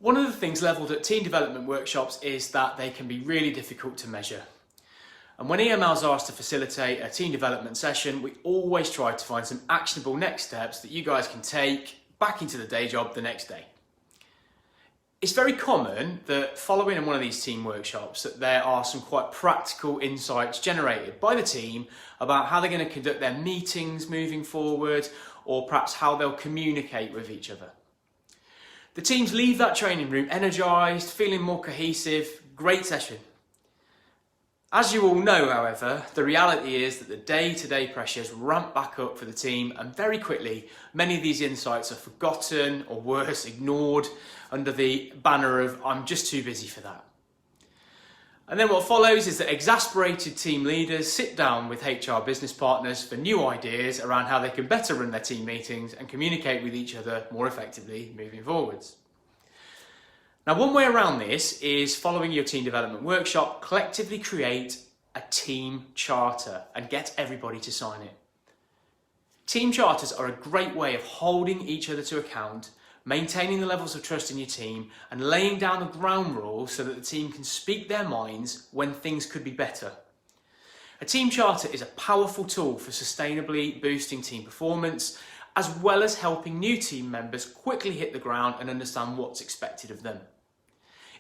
One of the things levelled at team development workshops is that they can be really difficult to measure. And when EMLs are asked to facilitate a team development session, we always try to find some actionable next steps that you guys can take back into the day job the next day. It's very common that following in one of these team workshops that there are some quite practical insights generated by the team about how they're going to conduct their meetings moving forward, or perhaps how they'll communicate with each other. The teams leave that training room energised, feeling more cohesive. Great session. As you all know, however, the reality is that the day-to-day pressures ramp back up for the team, and very quickly many of these insights are forgotten, or worse, ignored under the banner of "I'm just too busy for that." And then what follows is that exasperated team leaders sit down with HR business partners for new ideas around how they can better run their team meetings and communicate with each other more effectively moving forwards. Now, one way around this is, following your team development workshop, collectively create a team charter and get everybody to sign it. Team charters are a great way of holding each other to account, maintaining the levels of trust in your team, and laying down the ground rules so that the team can speak their minds when things could be better. A team charter is a powerful tool for sustainably boosting team performance, as well as helping new team members quickly hit the ground and understand what's expected of them.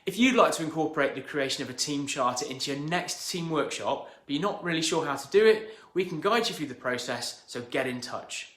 If you'd like to incorporate the creation of a team charter into your next team workshop, but you're not really sure how to do it, we can guide you through the process, so get in touch.